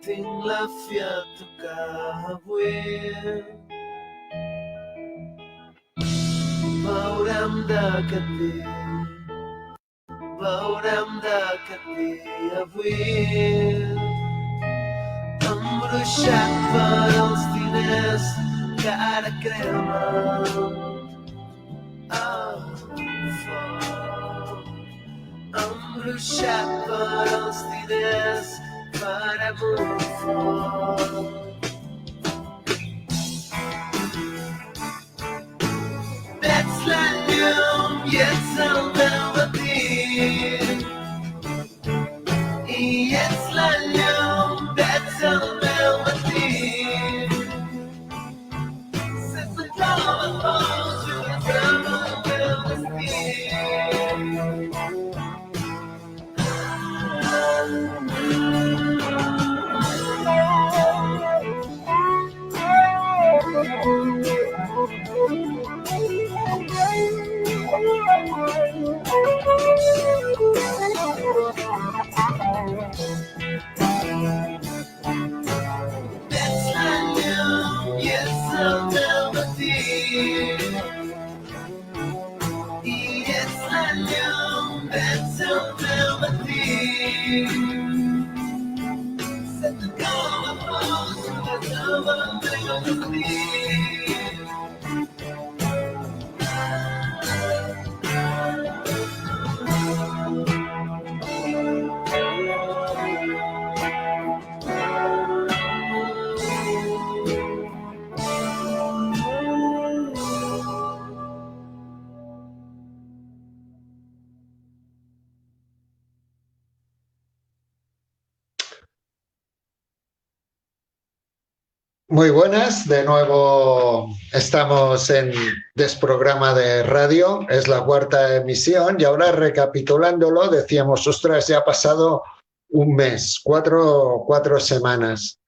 Tinc la fi a tocar avui. Veurem d'aquest dia, veurem d'aquest dia avui. Embruixat per els diners que ara cremen al foc. Embruixat per els diners farem un foc. Ets la llum i ets el meu matí. I ets la llum, ets el meu matí. Sense clau de foc, jugues amb el meu destí. Ets la llum i ets el meu matí. I ets la llum, ets el meu matí. Sense clau de foc, jugues amb el meu destí. Muy buenas, de nuevo estamos en Desprograma de Radio, es la cuarta emisión y ahora recapitulándolo decíamos, ostras, ya ha pasado un mes, cuatro semanas,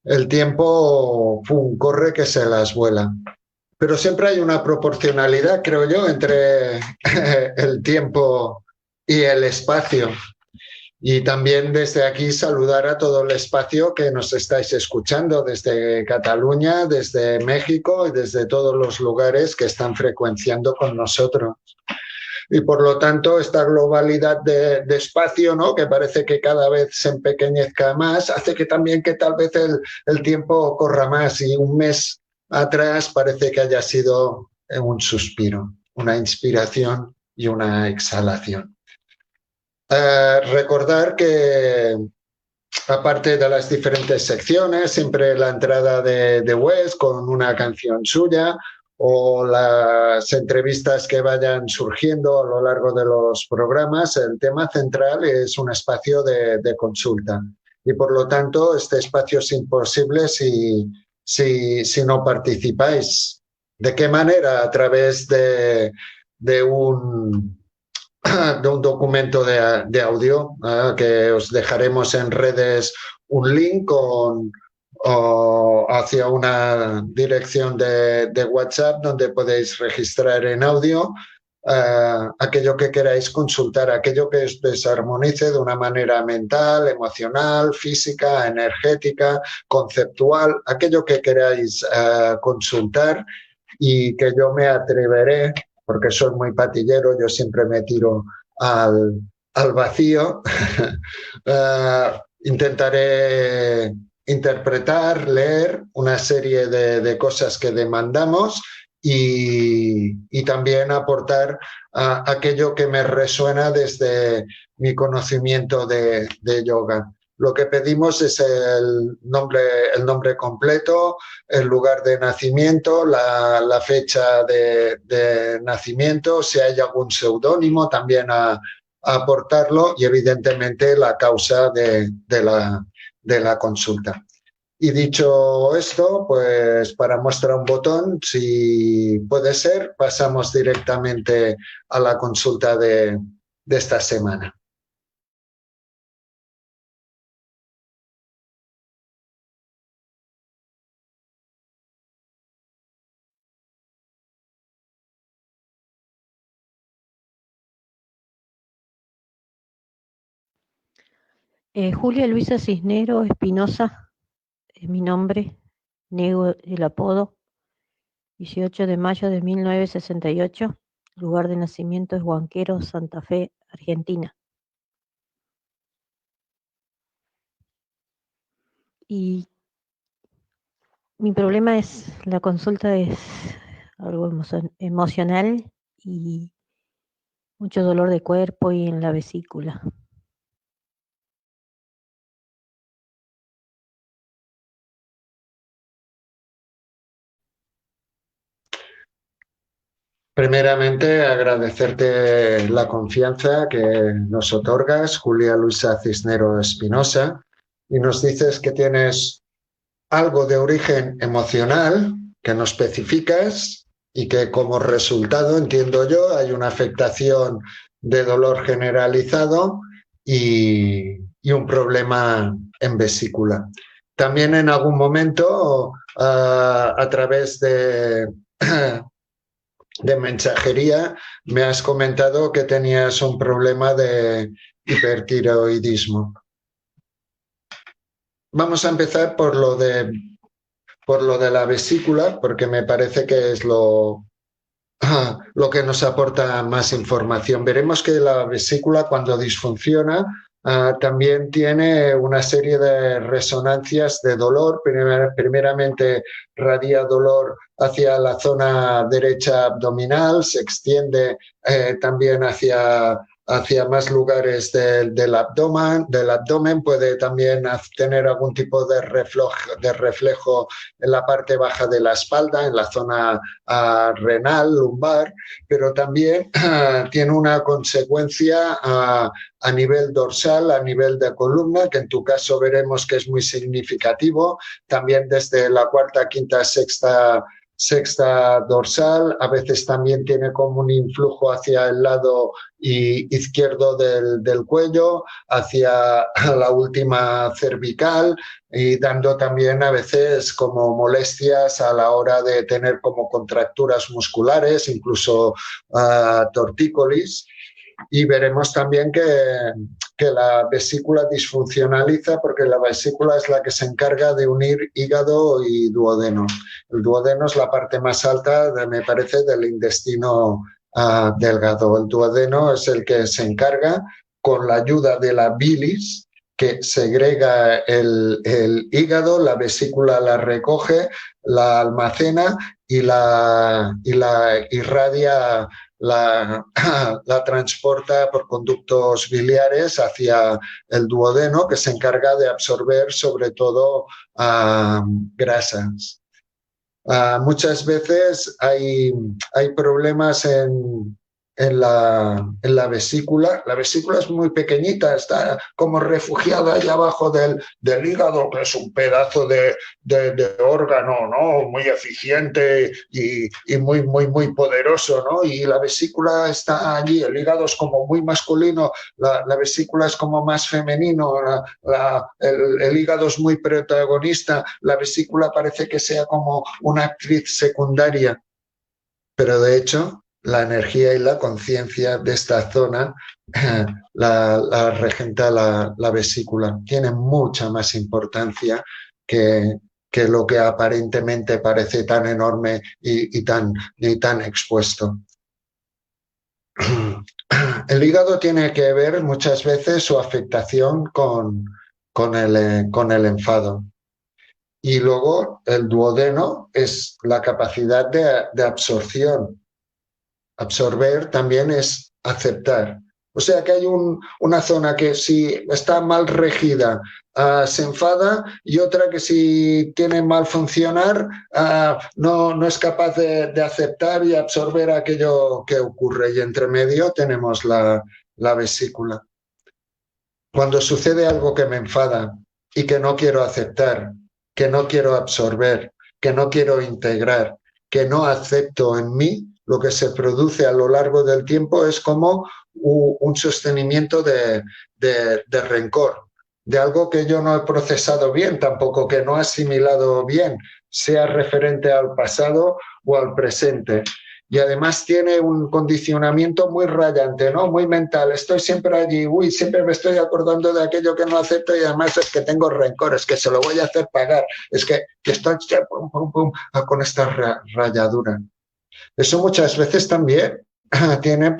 el tiempo corre que se las vuela, pero siempre hay una proporcionalidad, creo yo, entre el tiempo y el espacio. Y también desde aquí saludar a todo el espacio que nos estáis escuchando desde Cataluña, desde México y desde todos los lugares que están frecuenciando con nosotros. Y por lo tanto esta globalidad de espacio, ¿no?, que parece que cada vez se empequeñezca más, hace que también que tal vez el tiempo corra más y un mes atrás parece que haya sido un suspiro, una inspiración y una exhalación. Recordar que aparte de las diferentes secciones, siempre la entrada de Wes con una canción suya o las entrevistas que vayan surgiendo a lo largo de los programas, el tema central es un espacio de consulta y por lo tanto este espacio es imposible si no participáis. ¿De qué manera? A través de un documento de audio que os dejaremos en redes un link hacia una dirección de WhatsApp donde podéis registrar en audio aquello que queráis consultar, aquello que os desarmonice de una manera mental, emocional, física, energética, conceptual, aquello que queráis consultar y que yo me atreveré, porque soy muy patillero, yo siempre me tiro al vacío, intentaré interpretar, leer una serie de cosas que demandamos y también aportar aquello que me resuena desde mi conocimiento de yoga. Lo que pedimos es el nombre completo, el lugar de nacimiento, la fecha de nacimiento, si hay algún seudónimo también a aportarlo y evidentemente la causa de la consulta. Y dicho esto, pues para muestra un botón, si puede ser, pasamos directamente a la consulta de esta semana. Julia Luisa Cisnero Espinosa es mi nombre, nego el apodo, 18 de mayo de 1968, lugar de nacimiento es Huanquero, Santa Fe, Argentina. Y mi problema es, la consulta es algo emocional y mucho dolor de cuerpo y en la vesícula. Primeramente, agradecerte la confianza que nos otorgas, Julia Luisa Cisnero Espinosa, y nos dices que tienes algo de origen emocional que no especificas y que como resultado, entiendo yo, hay una afectación de dolor generalizado y un problema en vesícula. También en algún momento, a través de mensajería, me has comentado que tenías un problema de hipertiroidismo. Vamos a empezar por lo de la vesícula, porque me parece que es lo que nos aporta más información. Veremos que la vesícula, cuando disfunciona, también tiene una serie de resonancias de dolor. Primeramente radia dolor hacia la zona derecha abdominal, se extiende también hacia más lugares del abdomen, puede también tener algún tipo de reflejo en la parte baja de la espalda, en la zona renal, lumbar, pero también tiene una consecuencia a nivel dorsal, a nivel de columna, que en tu caso veremos que es muy significativo, también desde la cuarta, quinta, sexta dorsal, a veces también tiene como un influjo hacia el lado izquierdo del cuello, hacia la última cervical y dando también a veces como molestias a la hora de tener como contracturas musculares, incluso tortícolis. Y veremos también que la vesícula disfuncionaliza porque la vesícula es la que se encarga de unir hígado y duodeno. El duodeno es la parte más alta, me parece, del intestino delgado. El duodeno es el que se encarga, con la ayuda de la bilis, que segrega el hígado, la vesícula la recoge, la almacena y la irradia, la transporta por conductos biliares hacia el duodeno, que se encarga de absorber sobre todo grasas. Muchas veces hay problemas en la vesícula. La vesícula es muy pequeñita, está como refugiada allá abajo del hígado, que es un pedazo de órgano, ¿no? Muy eficiente y muy, muy, muy poderoso, ¿no? Y la vesícula está allí, el hígado es como muy masculino, la vesícula es como más femenino, el hígado es muy protagonista, la vesícula parece que sea como una actriz secundaria, pero de hecho la energía y la conciencia de esta zona la regenta la vesícula. Tiene mucha más importancia que lo que aparentemente parece tan enorme y tan expuesto. El hígado tiene que ver muchas veces su afectación con el enfado. Y luego el duodeno es la capacidad de absorción. Absorber también es aceptar. O sea que hay una zona que si está mal regida se enfada, y otra que si tiene mal funcionar no es capaz de aceptar y absorber aquello que ocurre. Y entre medio tenemos la vesícula. Cuando sucede algo que me enfada y que no quiero aceptar, que no quiero absorber, que no quiero integrar, que no acepto en mí, lo que se produce a lo largo del tiempo es como un sostenimiento de rencor, de algo que yo no he procesado bien, tampoco que no he asimilado bien, sea referente al pasado o al presente. Y además tiene un condicionamiento muy rayante, ¿no? Muy mental. Estoy siempre allí, siempre me estoy acordando de aquello que no acepto, y además es que tengo rencor, es que se lo voy a hacer pagar, es que estoy con esta rayadura. Eso muchas veces también tiene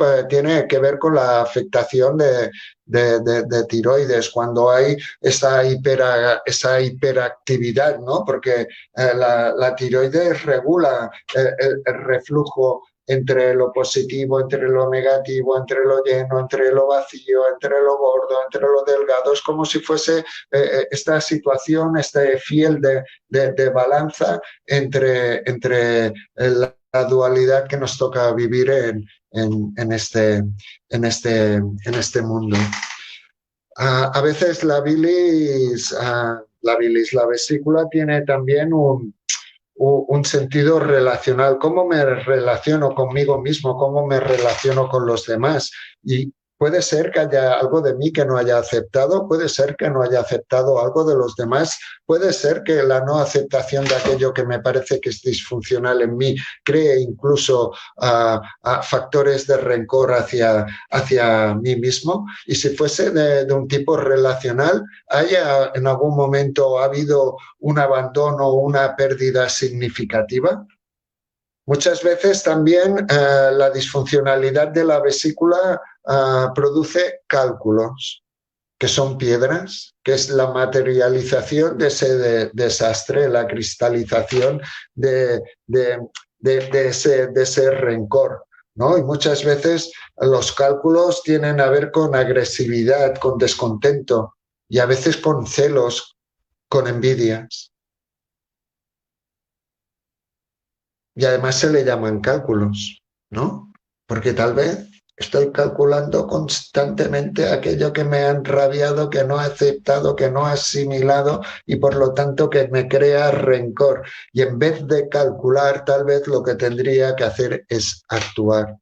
que ver con la afectación de tiroides, cuando hay esa hiperactividad, ¿no? Porque la tiroides regula el reflujo entre lo positivo, entre lo negativo, entre lo lleno, entre lo vacío, entre lo gordo, entre lo delgado. Es como si fuese esta situación, este fiel de balanza entre la dualidad que nos toca vivir en este mundo. A veces la vesícula tiene también un sentido relacional. ¿Cómo me relaciono conmigo mismo? ¿Cómo me relaciono con los demás? Y puede ser que haya algo de mí que no haya aceptado, puede ser que no haya aceptado algo de los demás, puede ser que la no aceptación de aquello que me parece que es disfuncional en mí cree incluso factores de rencor hacia mí mismo. Y si fuese de un tipo relacional, ¿haya en algún momento ha habido un abandono o una pérdida significativa? Muchas veces también la disfuncionalidad de la vesícula produce cálculos, que son piedras, que es la materialización de ese desastre, la cristalización de ese rencor, ¿no? Y muchas veces los cálculos tienen a ver con agresividad, con descontento, y a veces con celos, con envidias. Y además se le llaman cálculos, ¿no? Porque tal vez estoy calculando constantemente aquello que me ha enrabiado, que no he aceptado, que no he asimilado, y por lo tanto que me crea rencor. Y en vez de calcular, tal vez lo que tendría que hacer es actuar.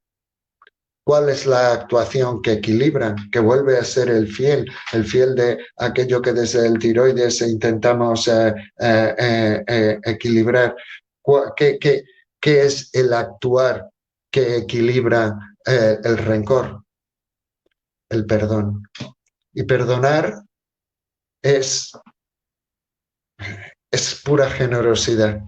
¿Cuál es la actuación que equilibra, que vuelve a ser el fiel de aquello que desde el tiroides intentamos equilibrar? ¿Qué es el actuar que equilibra el rencor? El perdón. Y perdonar es pura generosidad.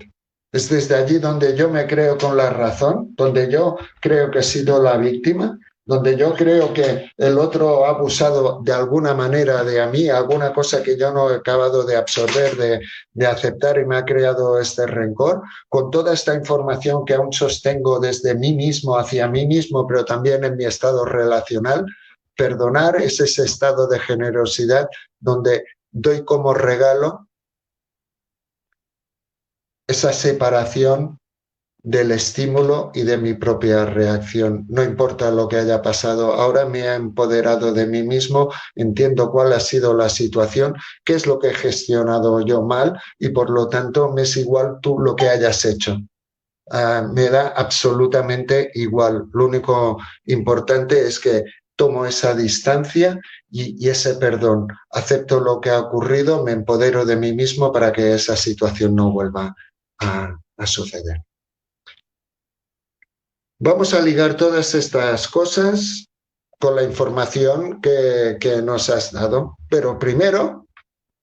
Es desde allí donde yo me creo con la razón, donde yo creo que he sido la víctima, donde yo creo que el otro ha abusado de alguna manera de mí, alguna cosa que yo no he acabado de absorber, de aceptar, y me ha creado este rencor, con toda esta información que aún sostengo desde mí mismo hacia mí mismo, pero también en mi estado relacional. Perdonar es ese estado de generosidad donde doy como regalo esa separación del estímulo y de mi propia reacción. No importa lo que haya pasado, ahora me he empoderado de mí mismo, entiendo cuál ha sido la situación, qué es lo que he gestionado yo mal, y por lo tanto me es igual tú lo que hayas hecho. Me da absolutamente igual. Lo único importante es que tomo esa distancia y ese perdón. Acepto lo que ha ocurrido, me empodero de mí mismo para que esa situación no vuelva a suceder. Vamos a ligar todas estas cosas con la información que nos has dado. Pero primero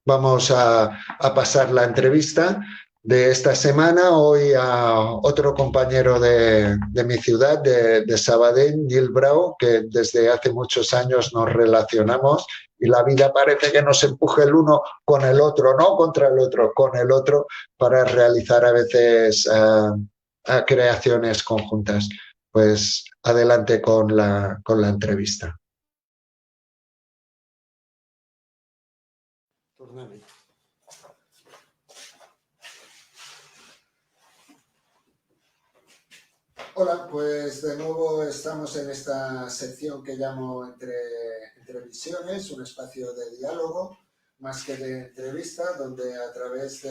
vamos a pasar la entrevista de esta semana hoy a otro compañero de mi ciudad, de Sabadell, Nil Brau, que desde hace muchos años nos relacionamos y la vida parece que nos empuje el uno con el otro, no contra el otro, con el otro, para realizar a veces creaciones conjuntas. Pues adelante con la entrevista. Hola, pues de nuevo estamos en esta sección que llamo entre visiones, un espacio de diálogo más que de entrevista, donde a través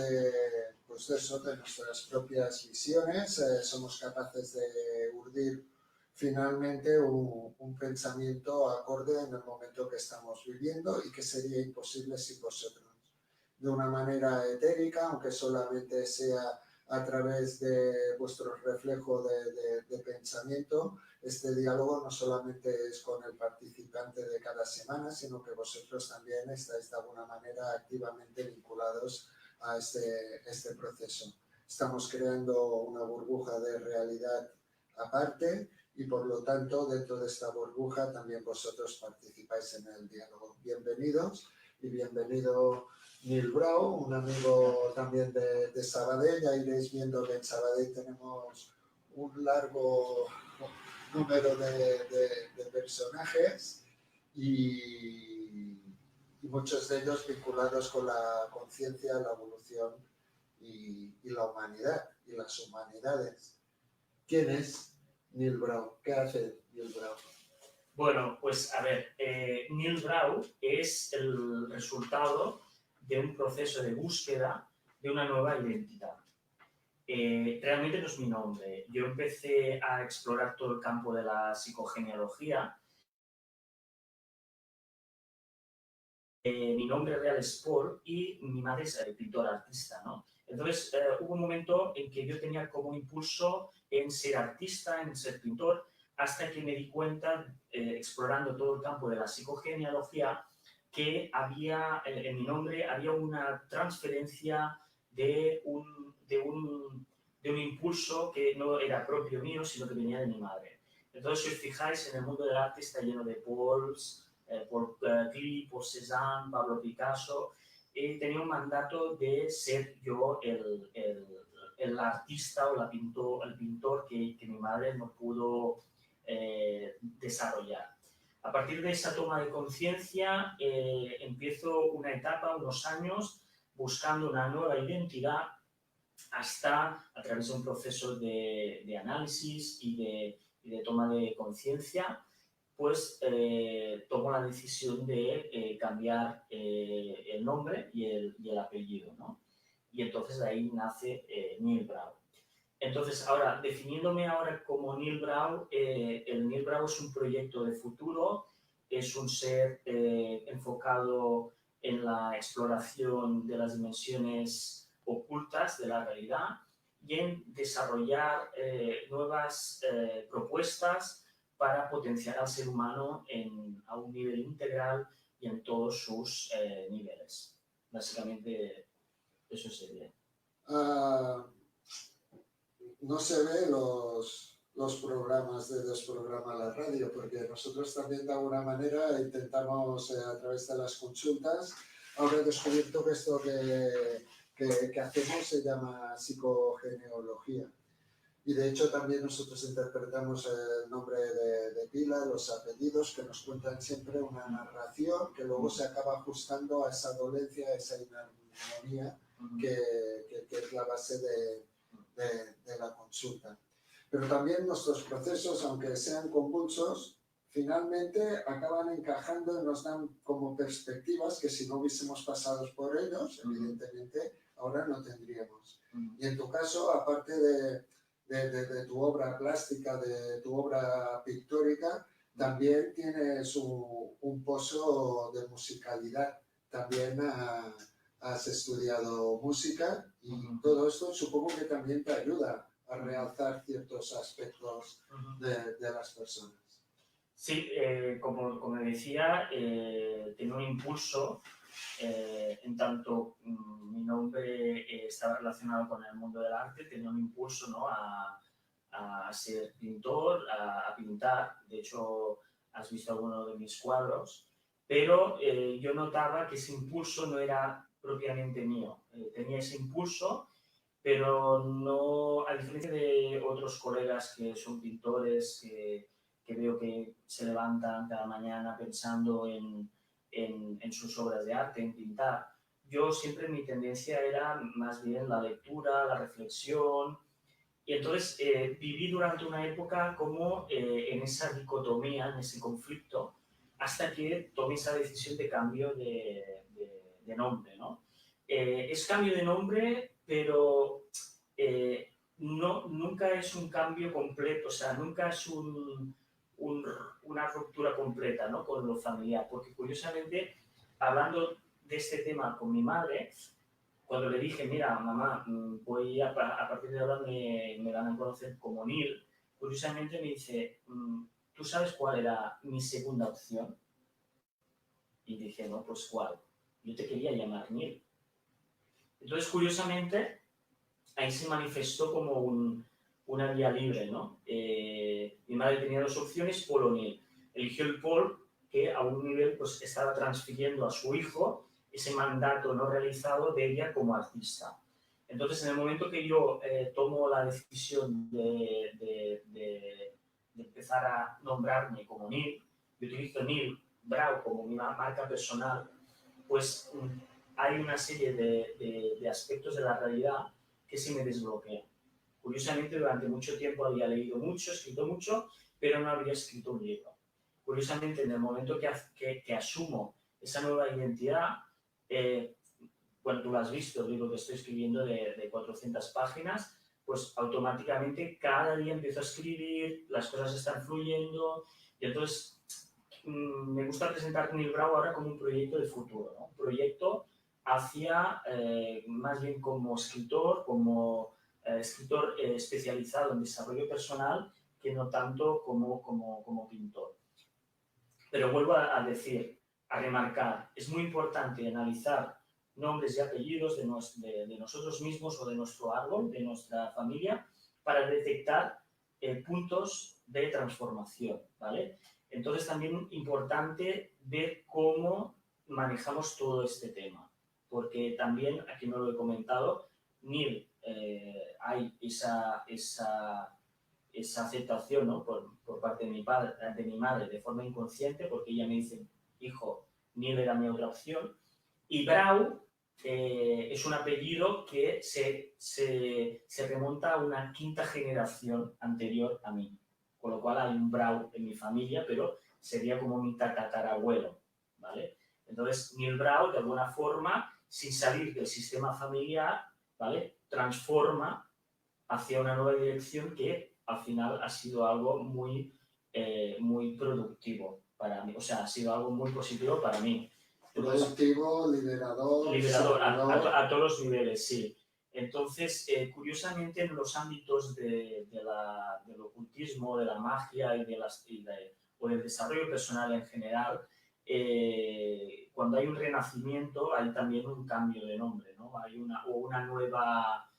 pues de nuestras propias visiones somos capaces de urdir finalmente un pensamiento acorde en el momento que estamos viviendo y que sería imposible sin vosotros. De una manera etérica, aunque solamente sea a través de vuestro reflejo de pensamiento, este diálogo no solamente es con el participante de cada semana, sino que vosotros también estáis de alguna manera activamente vinculados a este proceso. Estamos creando una burbuja de realidad aparte y por lo tanto dentro de esta burbuja también vosotros participáis en el diálogo. Bienvenidos y bienvenido Nil Brau, un amigo también de Sabadell. Ya iréis viendo que en Sabadell tenemos un largo número de personajes y muchos de ellos vinculados con la conciencia, la evolución y la humanidad y las humanidades. ¿Quién es Nil Brau? ¿Qué hace Nil Brau? Bueno, pues a ver, Nil Brau es el resultado de un proceso de búsqueda de una nueva identidad. Realmente no es mi nombre. Yo empecé a explorar todo el campo de la psicogenealogía. Mi nombre real es Paul y mi madre es pintora artista, ¿no? Entonces hubo un momento en que yo tenía como impulso en ser artista, en ser pintor, hasta que me di cuenta, explorando todo el campo de la psicogenealogía, que había, en mi nombre había una transferencia de un impulso que no era propio mío, sino que venía de mi madre. Entonces, si os fijáis, en el mundo del arte está lleno de Pauls, por Klee, por Cézanne, Pablo Picasso. Tenía un mandato de ser yo el artista o el pintor que mi madre no pudo desarrollar. A partir de esa toma de conciencia empiezo una etapa, unos años, buscando una nueva identidad hasta, a través de un proceso de análisis y de toma de conciencia, pues tomo la decisión de cambiar el nombre y el apellido, ¿no? Y entonces de ahí nace Nil Brau. Entonces, ahora, definiéndome ahora como Nil Brau, el Nil Brau es un proyecto de futuro, es un ser enfocado en la exploración de las dimensiones ocultas de la realidad y en desarrollar nuevas propuestas para potenciar al ser humano a un nivel integral y en todos sus niveles. Básicamente, eso sería. No se ve los programas de Desprograma la Radio, porque nosotros también de alguna manera intentamos a través de las consultas. Ahora he descubierto que esto que hacemos se llama psicogenealogía. Y de hecho también nosotros interpretamos el nombre de pila, los apellidos, que nos cuentan siempre una narración que luego se acaba ajustando a esa dolencia, a esa inarmonía que es la base de la consulta. Pero también nuestros procesos, aunque sean convulsos, finalmente acaban encajando y nos dan como perspectivas que si no hubiésemos pasado por ellos, evidentemente ahora no tendríamos. Y en tu caso, aparte de tu obra plástica, de tu obra pictórica, también tienes un pozo de musicalidad. También has estudiado música y todo esto supongo que también te ayuda a realzar ciertos aspectos de las personas. Sí, como decía, tenía un impulso, en tanto mi nombre estaba relacionado con el mundo del arte, tenía un impulso, ¿no?, a ser pintor, a pintar. De hecho, has visto alguno de mis cuadros, pero yo notaba que ese impulso no era propiamente mío. Tenía ese impulso, pero no, a diferencia de otros colegas que son pintores, que veo que se levantan cada mañana pensando en sus obras de arte, en pintar. Yo siempre mi tendencia era más bien la lectura, la reflexión, y entonces viví durante una época como en esa dicotomía, en ese conflicto, hasta que tomé esa decisión de cambio de nombre, ¿no? Es cambio de nombre, pero nunca es un cambio completo, o sea, nunca es una ruptura completa, ¿no?, con lo familiar, porque curiosamente, hablando de este tema con mi madre, cuando le dije, mira, mamá, voy a partir de ahora me van a conocer como Neil, curiosamente me dice, ¿tú sabes cuál era mi segunda opción? Y dije, no, pues ¿cuál? Yo te quería llamar Neil. Entonces, curiosamente, ahí se manifestó como una vía libre, ¿no? Mi madre tenía dos opciones, Paul o Neil. Eligió el Paul, que a un nivel pues estaba transfiriendo a su hijo ese mandato no realizado de ella como artista. Entonces, en el momento que yo tomo la decisión de empezar a nombrarme como Neil, yo utilizo Neil Brau como mi marca personal, pues hay una serie de aspectos de la realidad que se me desbloquean. Curiosamente, durante mucho tiempo había leído mucho, escrito mucho, pero no había escrito un libro. Curiosamente, en el momento que asumo esa nueva identidad, bueno, tú lo has visto, el libro que estoy escribiendo de 400 páginas, pues automáticamente cada día empiezo a escribir, las cosas están fluyendo, y entonces me gusta presentar Neil Brau ahora como un proyecto de futuro, ¿no? Un proyecto hacia, más bien como escritor, escritor especializado en desarrollo personal, que no tanto como pintor. Pero vuelvo a decir, a remarcar, es muy importante analizar nombres y apellidos de nosotros mismos o de nuestro árbol, de nuestra familia, para detectar puntos de transformación, ¿vale? Entonces también importante ver cómo manejamos todo este tema, porque también, aquí no lo he comentado, Neil, hay esa aceptación, ¿no?, por parte de mi madre de forma inconsciente, porque ella me dice, hijo, Neil era mi otra opción, y Brau es un apellido que se remonta a una quinta generación anterior a mí, con lo cual hay un Brau en mi familia, pero sería como mi tatarabuelo, ¿vale? Entonces, Neil Brau, de alguna forma, sin salir del sistema familiar, ¿vale?, transforma hacia una nueva dirección que al final ha sido algo muy productivo para mí, o sea, ha sido algo muy positivo para mí. Productivo, liberador, a todos los niveles, sí. Entonces, curiosamente, en los ámbitos del ocultismo, de la magia o del desarrollo personal en general, cuando hay un renacimiento, hay también un cambio de nombre, ¿no? Hay una nueva...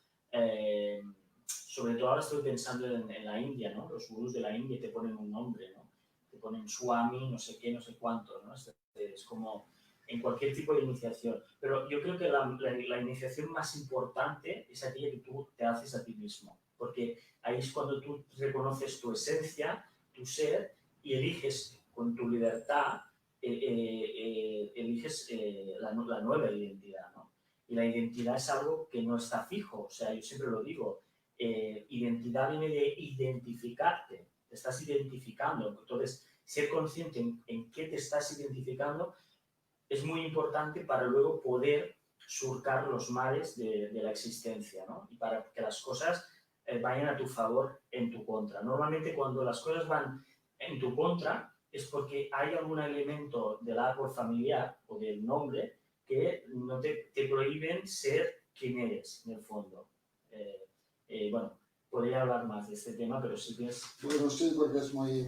sobre todo ahora estoy pensando en la India, ¿no? Los gurús de la India te ponen un nombre, ¿no? Te ponen Swami, no sé qué, no sé cuánto, ¿no? Es como en cualquier tipo de iniciación. Pero yo creo que la iniciación más importante es aquella que tú te haces a ti mismo, porque ahí es cuando tú reconoces tu esencia, tu ser, y eliges con tu libertad, eliges la nueva identidad, ¿no? Y la identidad es algo que no está fijo, o sea, yo siempre lo digo, identidad viene de identificarte, te estás identificando, entonces ser consciente en qué te estás identificando es muy importante para luego poder surcar los mares de la existencia, ¿no? Y para que las cosas vayan a tu favor, en tu contra. Normalmente cuando las cosas van en tu contra es porque hay algún elemento del árbol familiar o del nombre que no te prohíben ser quien eres, en el fondo. Bueno, podría hablar más de este tema, pero sí que es... Bueno, sí, porque es muy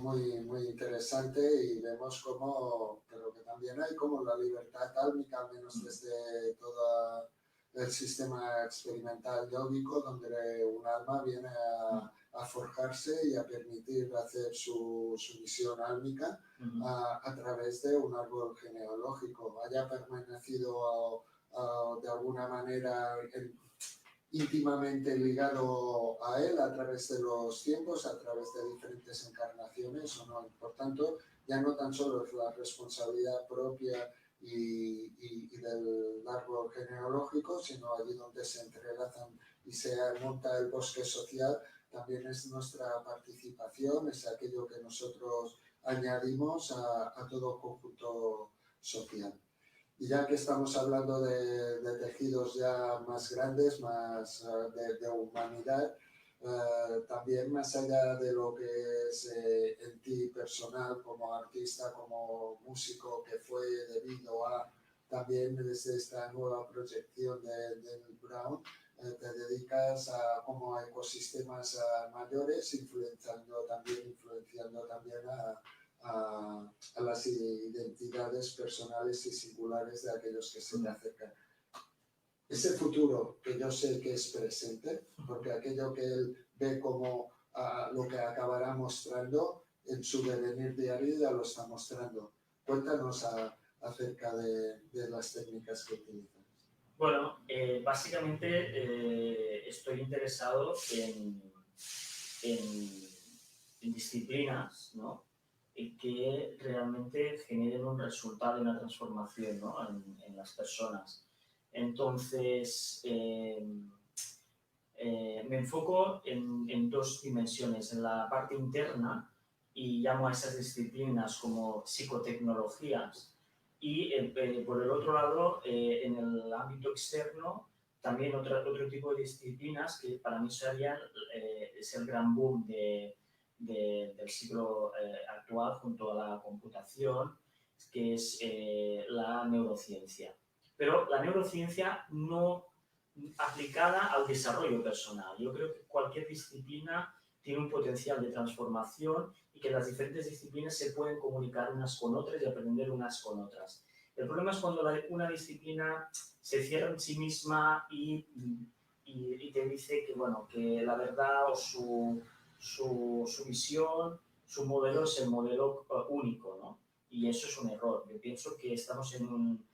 interesante y vemos cómo, pero que también hay como la libertad álmica, al menos desde todo el sistema experimental yógico, donde un alma viene a forjarse y a permitir hacer su misión álmica a través de un árbol genealógico, haya permanecido de alguna manera íntimamente ligado a él a través de los tiempos, a través de diferentes encarnaciones o no. Por tanto, ya no tan solo es la responsabilidad propia y del árbol genealógico, sino allí donde se entrelazan y se monta el bosque social, también es nuestra participación, es aquello que nosotros añadimos a todo conjunto social. Y ya que estamos hablando de tejidos ya más grandes, más de humanidad, también más allá de lo que es en ti personal como artista, como músico, que fue debido a también desde esta nueva proyección del Brown, te dedicas a como ecosistemas mayores, influenciando también a las identidades personales y singulares de aquellos que se te acercan. Ese futuro que yo sé que es presente, porque aquello que él ve como lo que acabará mostrando en su devenir diario ya lo está mostrando. Cuéntanos acerca de las técnicas que utilizas. Bueno, básicamente estoy interesado en disciplinas, ¿no?, que realmente generen un resultado y una transformación, ¿no?, en las personas. Entonces, me enfoco en dos dimensiones, en la parte interna, y llamo a esas disciplinas como psicotecnologías, y por el otro lado, en el ámbito externo, también otro tipo de disciplinas que para mí es el gran boom del siglo actual junto a la computación, que es la neurociencia. Pero la neurociencia no aplicada al desarrollo personal. Yo creo que cualquier disciplina tiene un potencial de transformación y que las diferentes disciplinas se pueden comunicar unas con otras y aprender unas con otras. El problema es cuando una disciplina se cierra en sí misma y te dice que, bueno, que la verdad o su visión, su modelo es el modelo único, ¿no? Y eso es un error. Yo pienso que estamos en un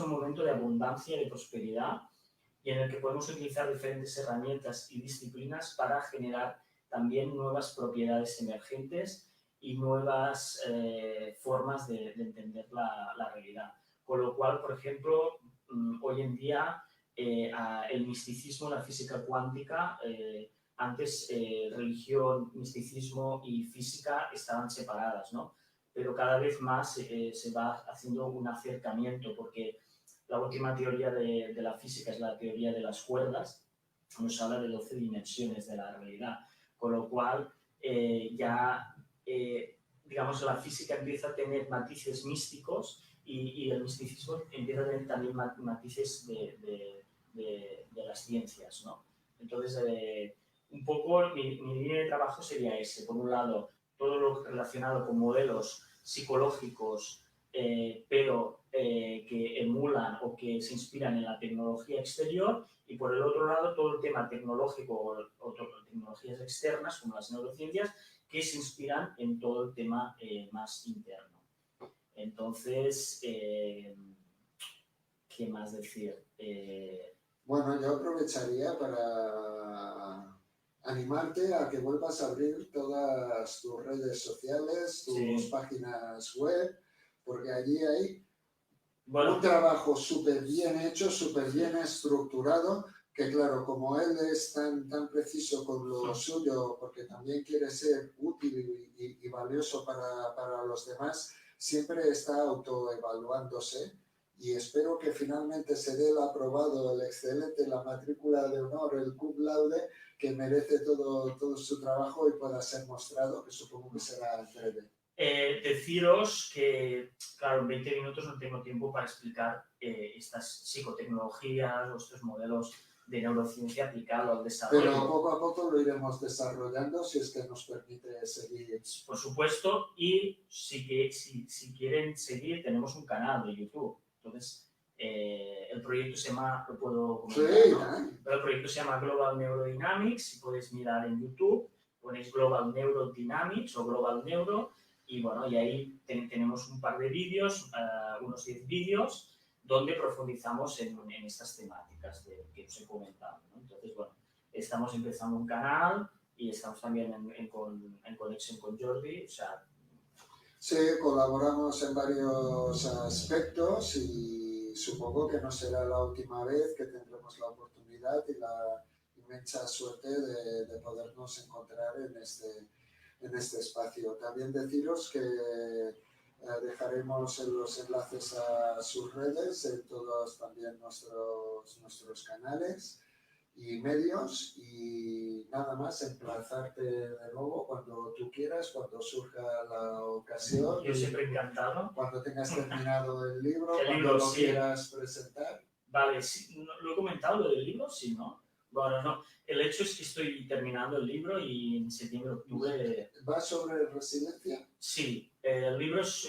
momento de abundancia y de prosperidad y en el que podemos utilizar diferentes herramientas y disciplinas para generar también nuevas propiedades emergentes y nuevas formas de entender la realidad. Con lo cual, por ejemplo, hoy en día el misticismo, la física cuántica, antes religión, misticismo y física estaban separadas, ¿no? Pero cada vez más se va haciendo un acercamiento, porque la última teoría de la física es la teoría de las cuerdas, nos habla de 12 dimensiones de la realidad, con lo cual digamos, la física empieza a tener matices místicos y el misticismo empieza a tener también matices de las ciencias, ¿no? Entonces, un poco mi línea de trabajo sería ese. Por un lado, todo lo relacionado con modelos psicológicos, pero que emulan o que se inspiran en la tecnología exterior, y por el otro lado todo el tema tecnológico o tecnologías externas como las neurociencias que se inspiran en todo el tema más interno. Entonces, ¿qué más decir? Bueno, yo aprovecharía para animarte a que vuelvas a abrir todas tus redes sociales, tus páginas web, porque allí hay un trabajo súper bien hecho, súper bien estructurado, que claro, como él es tan preciso con lo suyo, porque también quiere ser útil y valioso para los demás, siempre está autoevaluándose. Y espero que finalmente se dé el aprobado, el excelente, la matrícula de honor, el cum laude, que merece todo su trabajo y pueda ser mostrado, que supongo que será en breve. Deciros que, claro, en 20 minutos no tengo tiempo para explicar estas psicotecnologías o estos modelos de neurociencia aplicado al desarrollo. Pero poco a poco lo iremos desarrollando si es que nos permite seguir. Por supuesto, y si quieren seguir, tenemos un canal de YouTube. Entonces, el proyecto se llama, lo puedo comentar, Sí, ¿no? Pero el proyecto se llama Global Neurodynamics, si podéis mirar en YouTube, ponéis Global Neurodynamics o Global Neuro, y bueno, y ahí tenemos un par de vídeos, unos 10 vídeos, donde profundizamos en estas temáticas que os he comentado, ¿no? Entonces, bueno, estamos empezando un canal y estamos también en conexión con Jordi, o sea... Sí, colaboramos en varios aspectos y supongo que no será la última vez que tendremos la oportunidad y la inmensa suerte de podernos encontrar en este espacio. También deciros que dejaremos los enlaces a sus redes, en todos también nuestros canales y medios, y nada más emplazarte de nuevo cuando tú quieras, cuando surja la ocasión. Yo siempre encantado. Cuando tengas terminado el libro, el cuando libro, lo sí. quieras presentar. Vale, sí, ¿lo he comentado lo del libro? Sí, ¿no? Bueno, no. El hecho es que estoy terminando el libro y en septiembre, octubre... ¿Va sobre resiliencia? Sí, el libro es,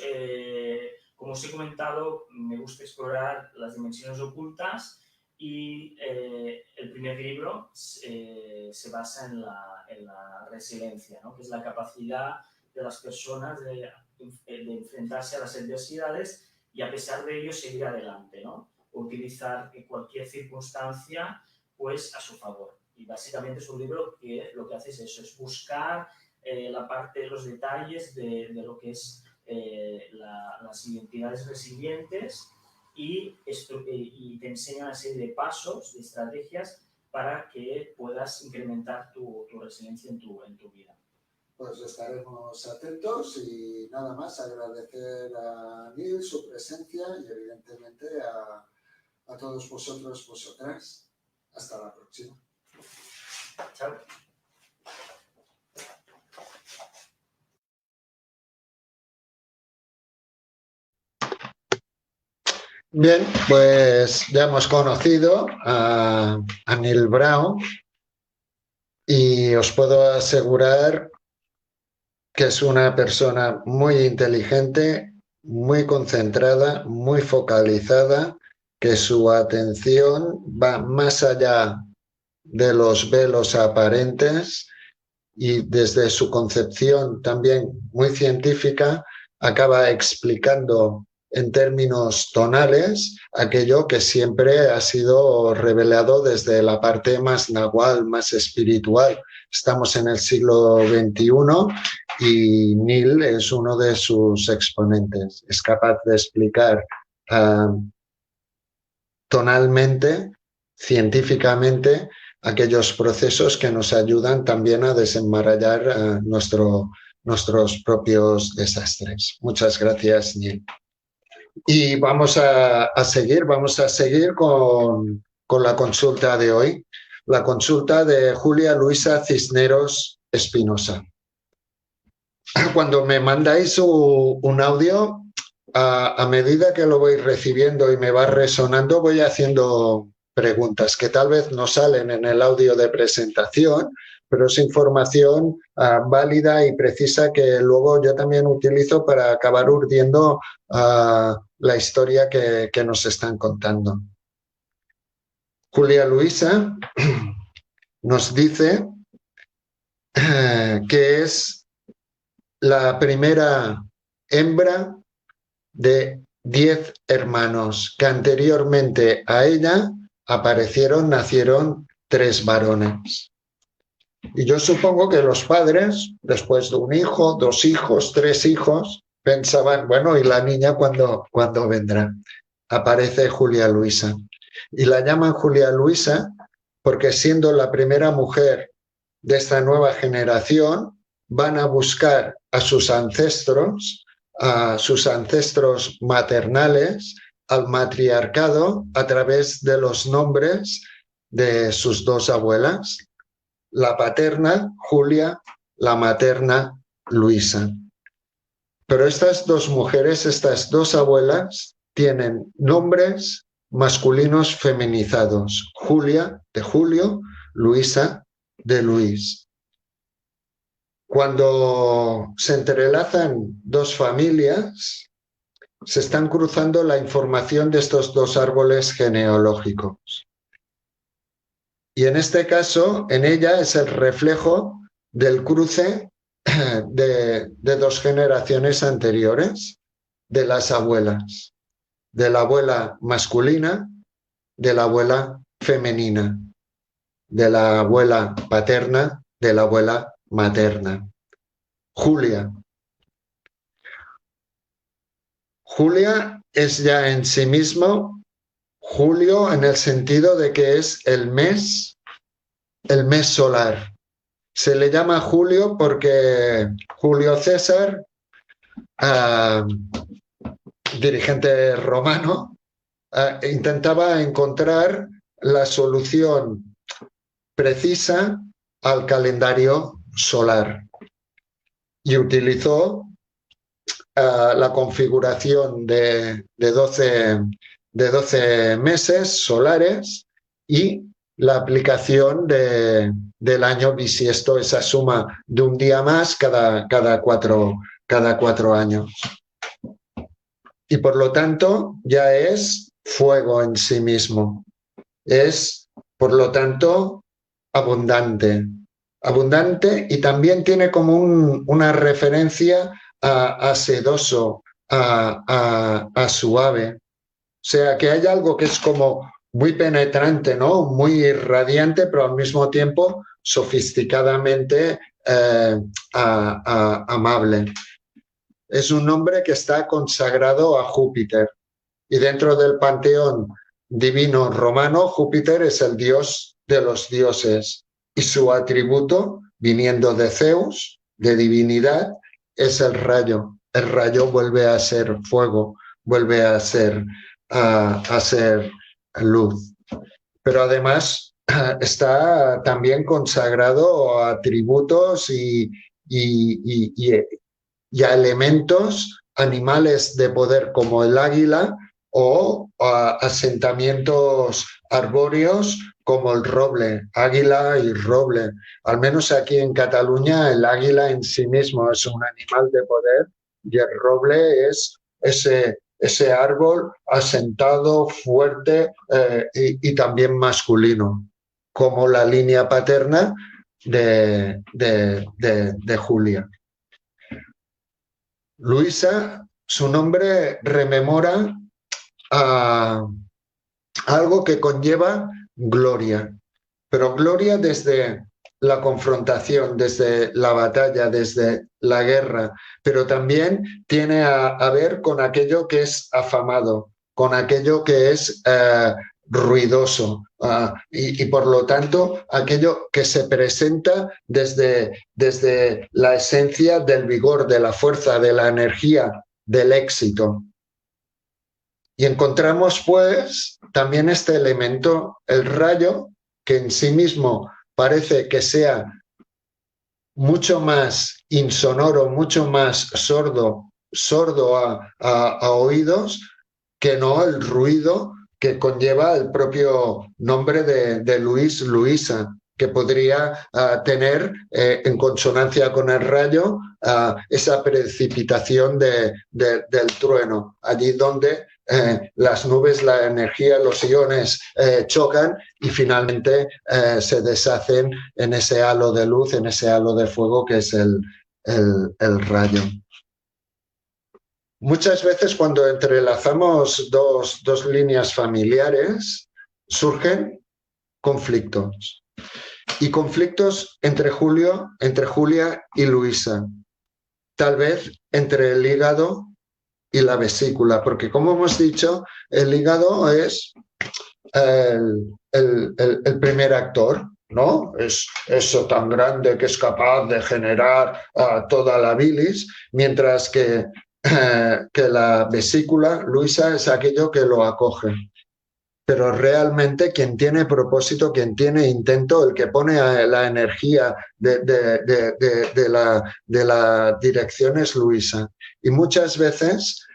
como os he comentado, me gusta explorar las dimensiones ocultas y el primer libro se basa en la resiliencia, ¿no? Que es la capacidad de las personas de enfrentarse a las adversidades y a pesar de ello seguir adelante, ¿no? Utilizar cualquier circunstancia pues a su favor. Y básicamente es un libro que lo que hace es eso, es buscar la parte de los detalles de lo que es las identidades resilientes y te enseña una serie de pasos, de estrategias para que puedas incrementar tu resiliencia en tu vida. Pues estaremos atentos y nada más agradecer a Neil su presencia y evidentemente a todos vosotros, vosotras. Hasta la próxima. Chao. Bien, pues ya hemos conocido a Neil Brown y os puedo asegurar que es una persona muy inteligente, muy concentrada, muy focalizada, que su atención va más allá de los velos aparentes y desde su concepción también muy científica acaba explicando en términos tonales aquello que siempre ha sido revelado desde la parte más nahual, más espiritual. Estamos en el siglo XXI y Neil es uno de sus exponentes. Es capaz de explicar tonalmente, científicamente, aquellos procesos que nos ayudan también a desenmarañar nuestros propios desastres. Muchas gracias, Neil. Y vamos a seguir con la consulta de hoy, la consulta de Julia Luisa Cisneros Espinosa. Cuando me mandáis un audio, a medida que lo voy recibiendo y me va resonando, voy haciendo preguntas que tal vez no salen en el audio de presentación, pero es información válida y precisa que luego yo también utilizo para acabar urdiendo la historia que nos están contando. Julia Luisa nos dice que es la primera hembra de 10 hermanos, que anteriormente a ella nacieron 3 varones. Y yo supongo que los padres, después de un hijo, 2 hijos, 3 hijos, pensaban, bueno, ¿y la niña cuándo vendrá? Aparece Julia Luisa. Y la llaman Julia Luisa porque siendo la primera mujer de esta nueva generación, van a buscar a sus ancestros maternales, al matriarcado, a través de los nombres de sus 2 abuelas, la paterna Julia, la materna Luisa. Pero estas 2 mujeres, estas 2 abuelas, tienen nombres masculinos feminizados, Julia de Julio, Luisa de Luis. Cuando se entrelazan dos familias, se están cruzando la información de estos dos árboles genealógicos. Y en este caso, en ella es el reflejo del cruce de dos generaciones anteriores, de las abuelas, de la abuela masculina, de la abuela femenina, de la abuela paterna, de la abuela materna. Julia. Julia es ya en sí mismo Julio en el sentido de que es el mes solar. Se le llama Julio porque Julio César, dirigente romano, intentaba encontrar la solución precisa al calendario solar y utilizó la configuración de 12 meses solares y la aplicación del año bisiesto, esa suma de un día más cada 4 años. Y por lo tanto ya es fuego en sí mismo. Es, por lo tanto, abundante y también tiene como una referencia a sedoso, a suave. O sea, que hay algo que es como muy penetrante, ¿no? Muy radiante, pero al mismo tiempo sofisticadamente amable. Es un nombre que está consagrado a Júpiter. Y dentro del panteón divino romano, Júpiter es el dios de los dioses. Y su atributo, viniendo de Zeus, de divinidad, es el rayo. El rayo vuelve a ser fuego, vuelve a ser luz. Pero además está también consagrado a atributos y a elementos animales de poder como el águila o a asentamientos arbóreos como el roble, águila y roble. Al menos aquí en Cataluña el águila en sí mismo es un animal de poder y el roble es ese árbol asentado, fuerte y también masculino, como la línea paterna de Julia. Luisa, su nombre rememora a algo que conlleva gloria, pero gloria desde la confrontación, desde la batalla, desde la guerra, pero también tiene a ver con aquello que es afamado, con aquello que es ruidoso y por lo tanto aquello que se presenta desde la esencia del vigor, de la fuerza, de la energía, del éxito. Y encontramos pues también este elemento, el rayo, que en sí mismo parece que sea mucho más insonoro, mucho más sordo a oídos, que no el ruido que conlleva el propio nombre de Luis, Luisa, que podría tener en consonancia con el rayo esa precipitación del trueno, allí donde las nubes, la energía, los iones chocan y finalmente se deshacen en ese halo de luz, en ese halo de fuego que es el rayo. Muchas veces cuando entrelazamos dos líneas familiares surgen conflictos. Y conflictos entre Julia y Luisa. Tal vez entre el hígado y la vesícula, porque como hemos dicho, el hígado es el primer actor, ¿no? Es eso tan grande que es capaz de generar toda la bilis, mientras que la vesícula, Luisa, es aquello que lo acoge. Pero realmente quien tiene propósito, quien tiene intento, el que pone la energía de la dirección es Luisa. Y muchas veces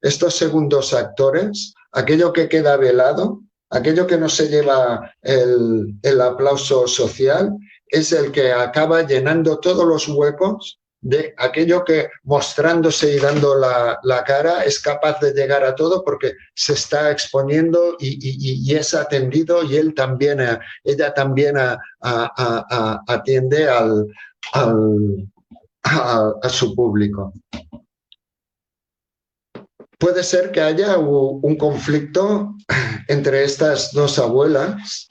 estos segundos actores, aquello que queda velado, aquello que no se lleva el aplauso social, es el que acaba llenando todos los huecos de aquello que, mostrándose y dando la cara, es capaz de llegar a todo porque se está exponiendo y es atendido, y ella también atiende a su público. Puede ser que haya un conflicto entre estas dos abuelas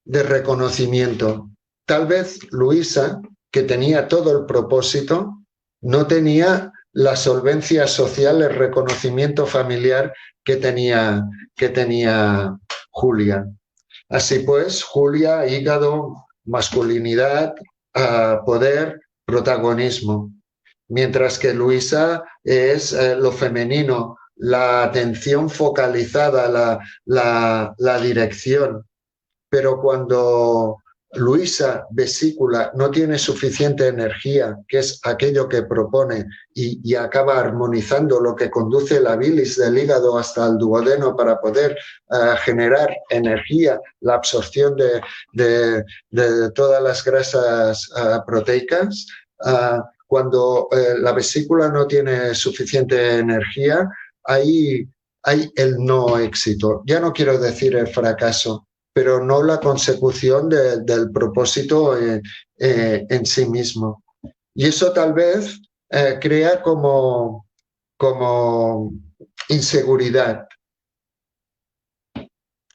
de reconocimiento. Tal vez Luisa, que tenía todo el propósito, no tenía la solvencia social, el reconocimiento familiar que tenía Julia. Así pues, Julia, hígado, masculinidad, poder, protagonismo. Mientras que Luisa es lo femenino, la atención focalizada, la dirección. Pero cuando Luisa, vesícula, no tiene suficiente energía, que es aquello que propone, y acaba armonizando lo que conduce la bilis del hígado hasta el duodeno para poder generar energía, la absorción de todas las grasas proteicas, cuando la vesícula no tiene suficiente energía, hay el no éxito. Ya no quiero decir el fracaso, pero no la consecución del propósito en sí mismo. Y eso tal vez crea como inseguridad.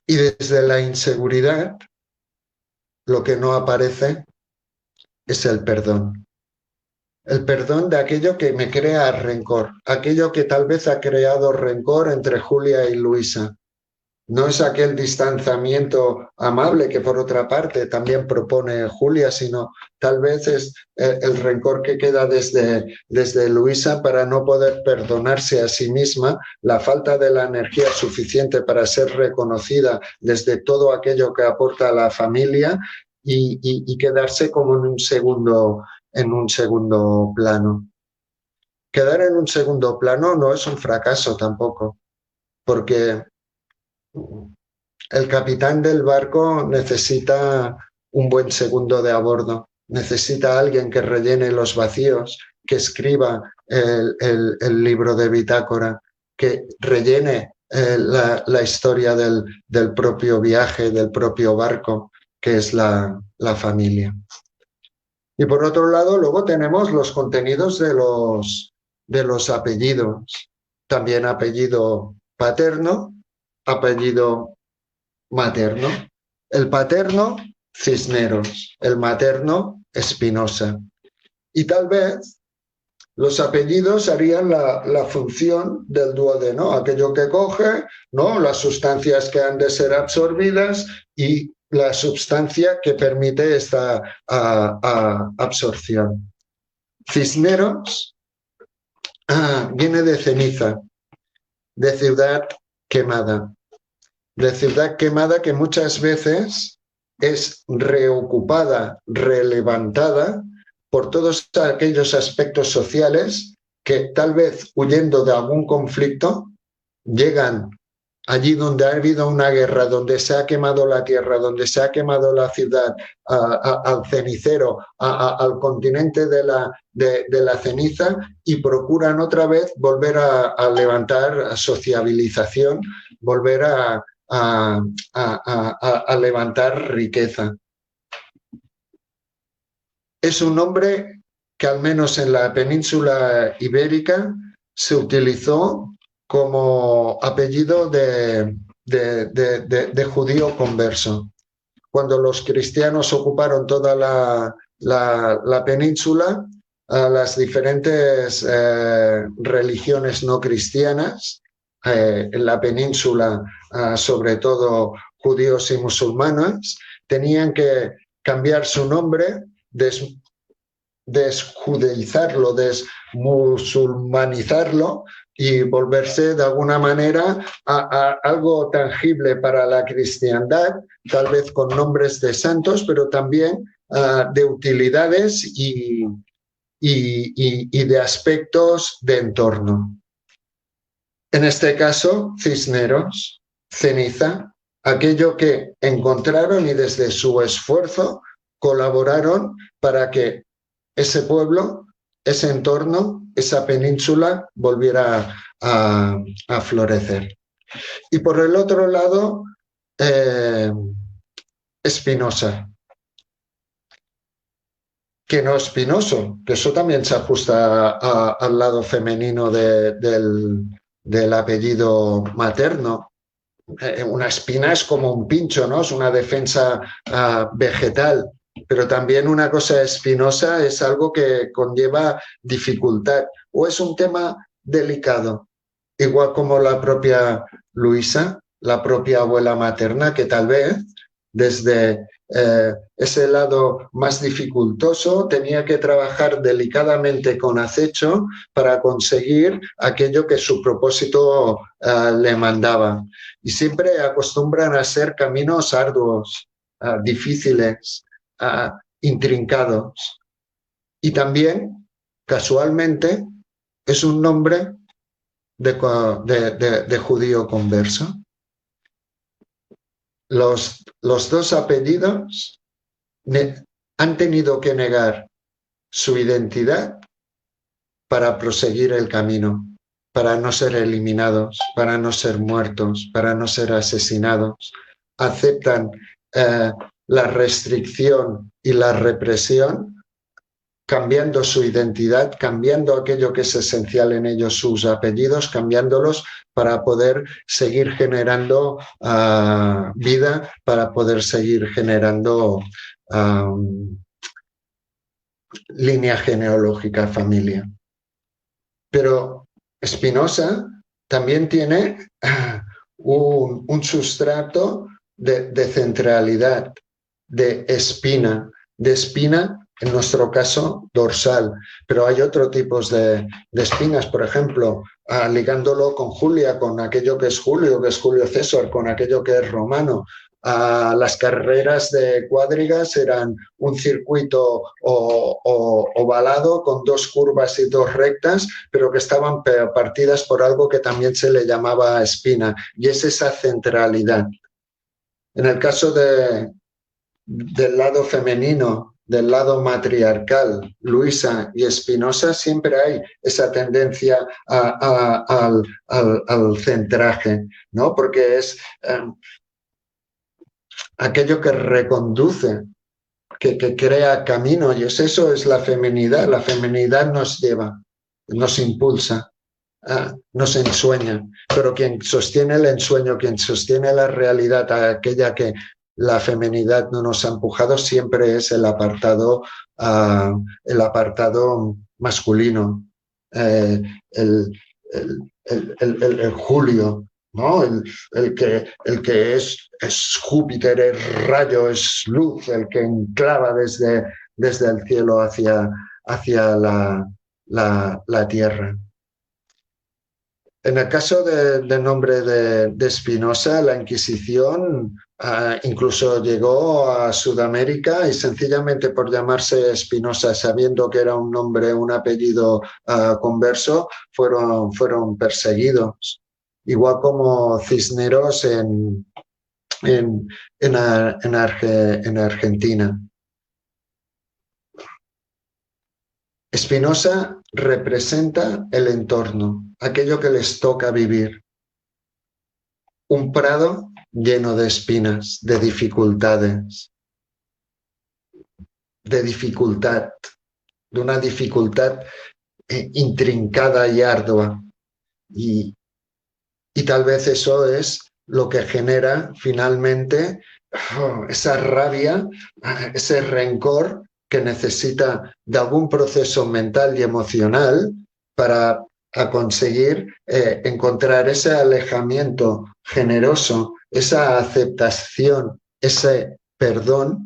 Y desde la inseguridad, lo que no aparece es el perdón. El perdón de aquello que me crea rencor, aquello que tal vez ha creado rencor entre Julia y Luisa. No es aquel distanciamiento amable que por otra parte también propone Julia, sino tal vez es el rencor que queda desde Luisa para no poder perdonarse a sí misma, la falta de la energía suficiente para ser reconocida desde todo aquello que aporta a la familia y quedarse como en un segundo plano. Quedar en un segundo plano no es un fracaso tampoco, porque el capitán del barco necesita un buen segundo de a bordo, necesita a alguien que rellene los vacíos, que escriba el libro de bitácora, que rellene la historia del propio viaje, del propio barco, que es la familia. Y por otro lado, luego tenemos los contenidos de los apellidos. También apellido paterno, apellido materno. El paterno, Cisneros. El materno, Espinosa. Y tal vez los apellidos harían la función del duodeno, aquello que coge, ¿no?, las sustancias que han de ser absorbidas y la sustancia que permite esta absorción. Cisneros viene de ceniza, de ciudad quemada. De ciudad quemada que muchas veces es reocupada, relevantada por todos aquellos aspectos sociales que tal vez huyendo de algún conflicto llegan allí donde ha habido una guerra, donde se ha quemado la tierra, donde se ha quemado la ciudad, al cenicero, al continente de la ceniza, y procuran otra vez volver a levantar sociabilización, volver a levantar riqueza. Es un nombre que al menos en la península ibérica se utilizó como apellido de judío converso. Cuando los cristianos ocuparon toda la península, las diferentes religiones no cristianas, en la península, sobre todo judíos y musulmanes, tenían que cambiar su nombre, desjudeizarlo, desmusulmanizarlo y volverse de alguna manera a algo tangible para la cristiandad, tal vez con nombres de santos, pero también de utilidades y de aspectos de entorno. En este caso, Cisneros, ceniza, aquello que encontraron y desde su esfuerzo colaboraron para que ese pueblo, ese entorno, esa península volviera a florecer. Y por el otro lado, Spinoza, que no es Spinoso, que eso también se ajusta al lado femenino del apellido materno. Una espina es como un pincho, ¿no? Es una defensa vegetal, pero también una cosa espinosa es algo que conlleva dificultad o es un tema delicado, igual como la propia Luisa, la propia abuela materna, que tal vez desde ese lado más dificultoso tenía que trabajar delicadamente con acecho para conseguir aquello que su propósito le mandaba. Y siempre acostumbran a ser caminos arduos, difíciles, intrincados. Y también, casualmente, es un nombre de judío converso. Los dos apellidos han tenido que negar su identidad para proseguir el camino, para no ser eliminados, para no ser muertos, para no ser asesinados. Aceptan la restricción y la represión, cambiando su identidad, cambiando aquello que es esencial en ellos, sus apellidos, cambiándolos para poder seguir generando vida, para poder seguir generando línea genealógica, familia. Pero Spinoza también tiene un sustrato de centralidad, de espina, en nuestro caso, dorsal, pero hay otros tipos de espinas, por ejemplo, ligándolo con Julia, con aquello que es Julio César, con aquello que es romano. Las carreras de cuadrigas eran un circuito ovalado con 2 curvas y 2 rectas, pero que estaban partidas por algo que también se le llamaba espina, y es esa centralidad. En el caso del lado femenino, del lado matriarcal, Luisa y Spinoza, siempre hay esa tendencia al centraje, ¿no? Porque es aquello que reconduce, que crea camino, y eso es la feminidad. La feminidad nos lleva, nos impulsa, nos ensueña, pero quien sostiene el ensueño, quien sostiene la realidad, aquella que la feminidad no nos ha empujado, siempre es el apartado masculino, el Julio, ¿no? El que es Júpiter, es rayo, es luz, el que enclava desde el cielo hacia la tierra. En el caso del nombre de Spinoza, la Inquisición incluso llegó a Sudamérica y sencillamente por llamarse Spinoza, sabiendo que era un nombre, un apellido converso, fueron perseguidos. Igual como Cisneros en Argentina. Spinoza representa el entorno, aquello que les toca vivir. Un prado lleno de espinas, de dificultades, de una dificultad intrincada y ardua. Y tal vez eso es lo que genera finalmente esa rabia, ese rencor que necesita de algún proceso mental y emocional para conseguir encontrar ese alejamiento generoso, esa aceptación, ese perdón,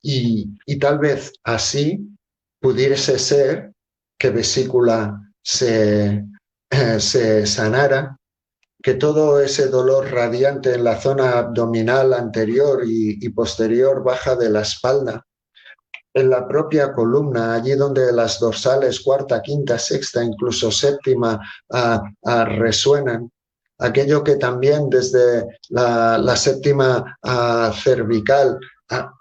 y tal vez así pudiese ser que vesícula se sanara, que todo ese dolor radiante en la zona abdominal anterior y posterior baja de la espalda, en la propia columna, allí donde las dorsales cuarta, quinta, sexta, incluso séptima resuenan, aquello que también desde la séptima cervical,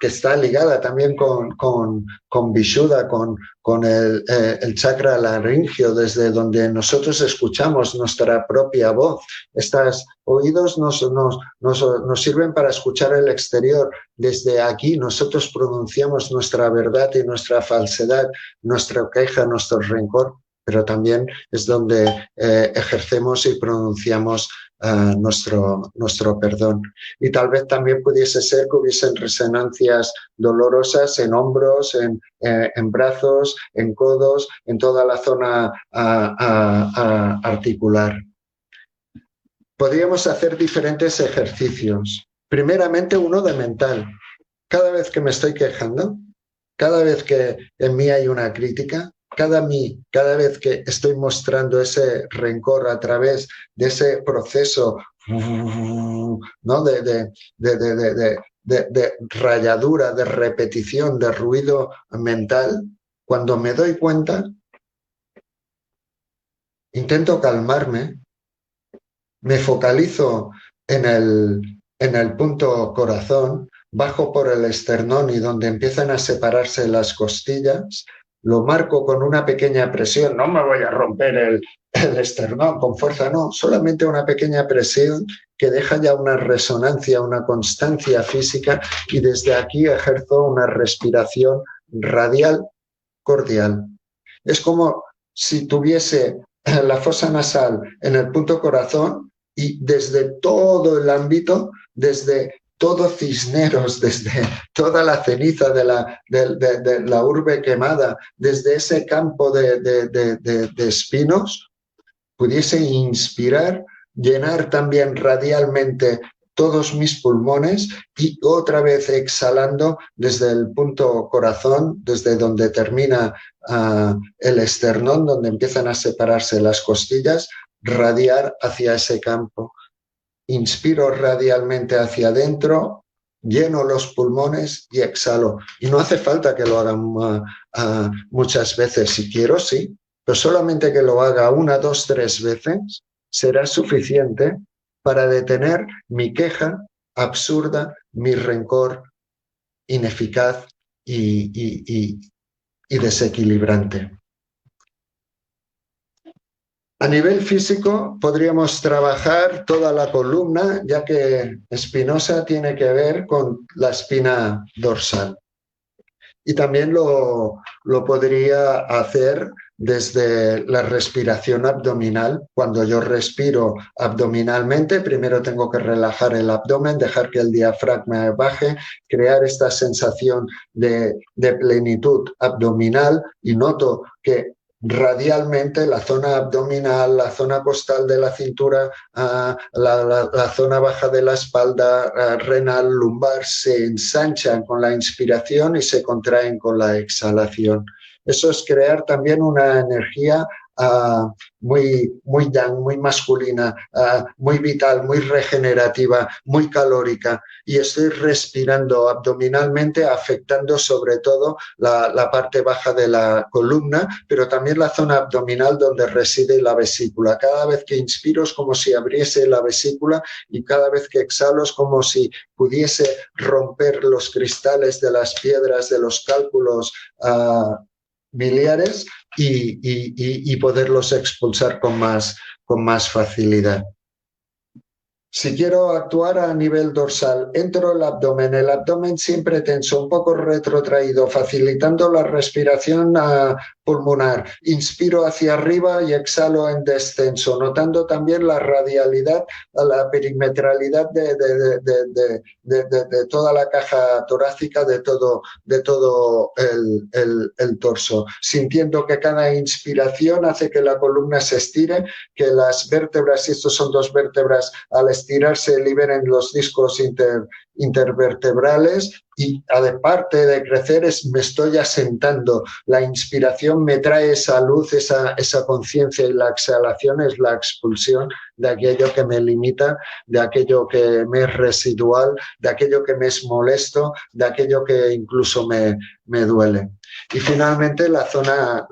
que está ligada también con Vishuddha, con el chakra laringio, desde donde nosotros escuchamos nuestra propia voz. Estos oídos nos sirven para escuchar el exterior. Desde aquí nosotros pronunciamos nuestra verdad y nuestra falsedad, nuestra queja, nuestro rencor, pero también es donde ejercemos y pronunciamos nuestro perdón. Y tal vez también pudiese ser que hubiesen resonancias dolorosas en hombros, en brazos, en codos, en toda la zona articular. Podríamos hacer diferentes ejercicios. Primeramente uno de mental. Cada vez que me estoy quejando, cada vez que en mí hay una crítica, cada vez que estoy mostrando ese rencor a través de ese proceso, ¿no?, de rayadura, de repetición, de ruido mental, cuando me doy cuenta, intento calmarme, me focalizo en el punto corazón, bajo por el esternón y donde empiezan a separarse las costillas, lo marco con una pequeña presión. No me voy a romper el esternón con fuerza, no, solamente una pequeña presión que deja ya una resonancia, una constancia física, y desde aquí ejerzo una respiración radial cordial. Es como si tuviese la fosa nasal en el punto corazón y desde todo el ámbito, desde todo Cisneros, desde toda la ceniza de la urbe quemada, desde ese campo de espinos, pudiese inspirar, llenar también radialmente todos mis pulmones y otra vez exhalando desde el punto corazón, desde donde termina el esternón, donde empiezan a separarse las costillas, radiar hacia ese campo. Inspiro radialmente hacia adentro, lleno los pulmones y exhalo. Y no hace falta que lo hagan muchas veces. Si quiero, sí, pero solamente que lo haga 1, 2, 3 veces será suficiente para detener mi queja absurda, mi rencor ineficaz y desequilibrante. A nivel físico podríamos trabajar toda la columna, ya que Spinoza tiene que ver con la espina dorsal. Y también lo podría hacer desde la respiración abdominal. Cuando yo respiro abdominalmente, primero tengo que relajar el abdomen, dejar que el diafragma baje, crear esta sensación de plenitud abdominal, y noto que radialmente la zona abdominal, la zona costal de la cintura, la zona baja de la espalda, renal, lumbar, se ensanchan con la inspiración y se contraen con la exhalación. Eso es crear también una energía muy yang, muy masculina, muy vital, muy regenerativa, muy calórica, y estoy respirando abdominalmente, afectando sobre todo la parte baja de la columna, pero también la zona abdominal donde reside la vesícula. Cada vez que inspiro es como si abriese la vesícula, y cada vez que exhalo es como si pudiese romper los cristales de las piedras, de los cálculos biliares, y poderlos expulsar con más facilidad. Si quiero actuar a nivel dorsal, entro el abdomen siempre tenso, un poco retrotraído, facilitando la respiración pulmonar. Inspiro hacia arriba y exhalo en descenso, notando también la radialidad, la perimetralidad de toda la caja torácica, de todo el torso, sintiendo que cada inspiración hace que la columna se estire, que las vértebras, y estos son 2 vértebras, al estirarse liberen los discos intervertebrales, y aparte de crecer me estoy asentando. La inspiración me trae esa luz, esa conciencia, y la exhalación es la expulsión de aquello que me limita, de aquello que me es residual, de aquello que me es molesto, de aquello que incluso me duele. Y finalmente la zona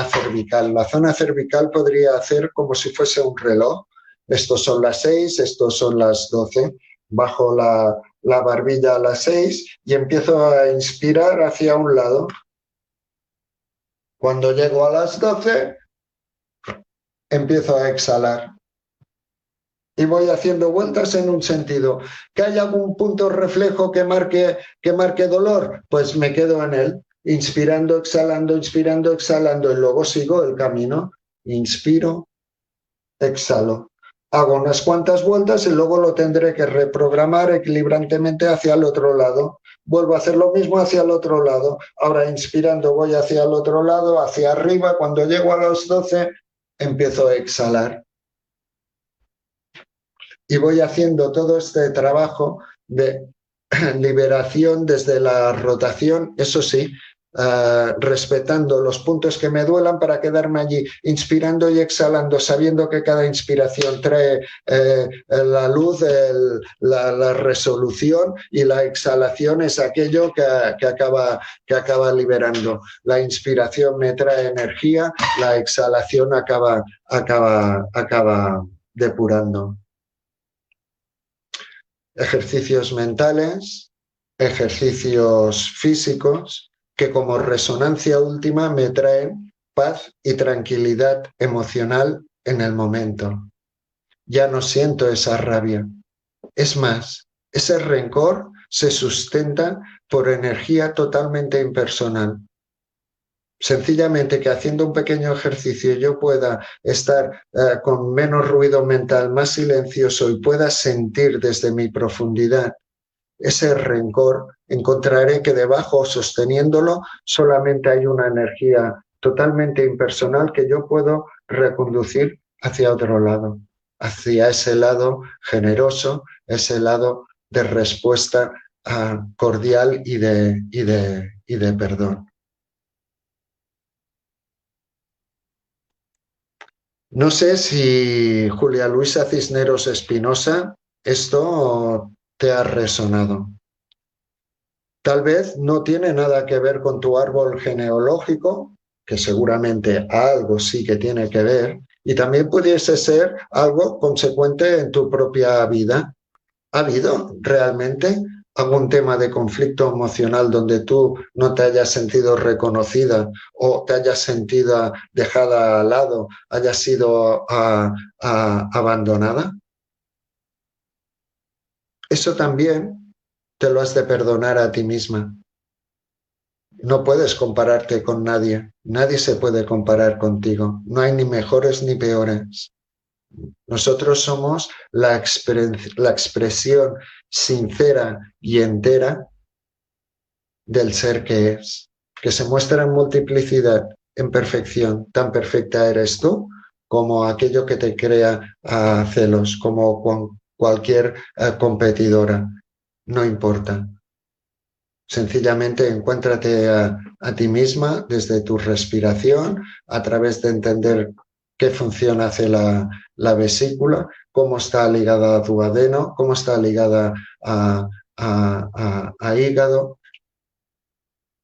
cervical. La zona cervical podría hacer como si fuese un reloj. estos son las 6, estos son las 12. Bajo la barbilla a las 6 y empiezo a inspirar hacia un lado. Cuando llego a las 12, empiezo a exhalar. Y voy haciendo vueltas en un sentido. ¿Que hay algún punto reflejo que marque dolor? Pues me quedo en él, inspirando, exhalando, y luego sigo el camino. Inspiro, exhalo. Hago unas cuantas vueltas y luego lo tendré que reprogramar equilibrantemente hacia el otro lado. Vuelvo a hacer lo mismo hacia el otro lado. Ahora inspirando voy hacia el otro lado, hacia arriba. Cuando llego a los 12, empiezo a exhalar. Y voy haciendo todo este trabajo de liberación desde la rotación, eso sí, respetando los puntos que me duelan para quedarme allí, inspirando y exhalando, sabiendo que cada inspiración trae la luz, la resolución, y la exhalación es aquello que acaba liberando. La inspiración me trae energía, la exhalación acaba depurando. Ejercicios mentales, ejercicios físicos, que como resonancia última me traen paz y tranquilidad emocional en el momento. Ya no siento esa rabia. Es más, ese rencor se sustenta por energía totalmente impersonal. Sencillamente que haciendo un pequeño ejercicio yo pueda estar con menos ruido mental, más silencioso, y pueda sentir desde mi profundidad ese rencor, encontraré que debajo, sosteniéndolo, solamente hay una energía totalmente impersonal que yo puedo reconducir hacia otro lado, hacia ese lado generoso, ese lado de respuesta cordial y de perdón. No sé si, Julia Luisa Cisneros Espinosa, esto te ha resonado. Tal vez no tiene nada que ver con tu árbol genealógico, que seguramente algo sí que tiene que ver, y también pudiese ser algo consecuente en tu propia vida. ¿Ha habido realmente algún tema de conflicto emocional donde tú no te hayas sentido reconocida o te hayas sentido dejada al lado, hayas sido abandonada? Eso también te lo has de perdonar a ti misma. No puedes compararte con nadie. Nadie se puede comparar contigo. No hay ni mejores ni peores. Nosotros somos la expresión sincera y entera del ser que es, que se muestra en multiplicidad, en perfección. Tan perfecta eres tú como aquello que te crea celos, como cualquier competidora. No importa. Sencillamente encuéntrate a ti misma desde tu respiración, a través de entender qué función hace la vesícula, cómo está ligada a tu adeno, cómo está ligada a hígado,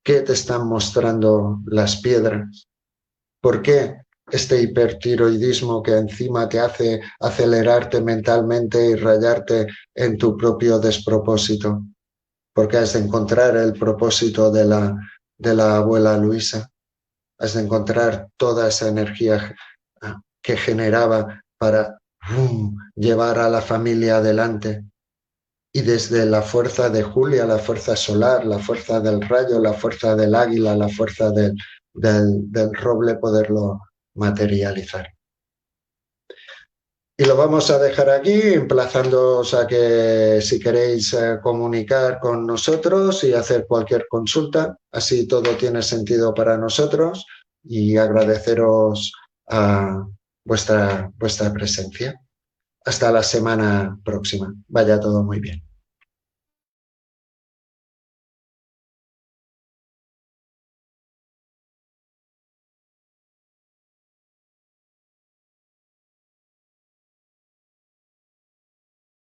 qué te están mostrando las piedras, por qué este hipertiroidismo que encima te hace acelerarte mentalmente y rayarte en tu propio despropósito. Porque has de encontrar el propósito de la abuela Luisa, has de encontrar toda esa energía que generaba para llevar a la familia adelante. Y desde la fuerza de Julia, la fuerza solar, la fuerza del rayo, la fuerza del águila, la fuerza del roble, poderlo materializar. Y lo vamos a dejar aquí, emplazándoos a que si queréis comunicar con nosotros y hacer cualquier consulta, así todo tiene sentido para nosotros, y agradeceros vuestra presencia. Hasta la semana próxima. Vaya todo muy bien.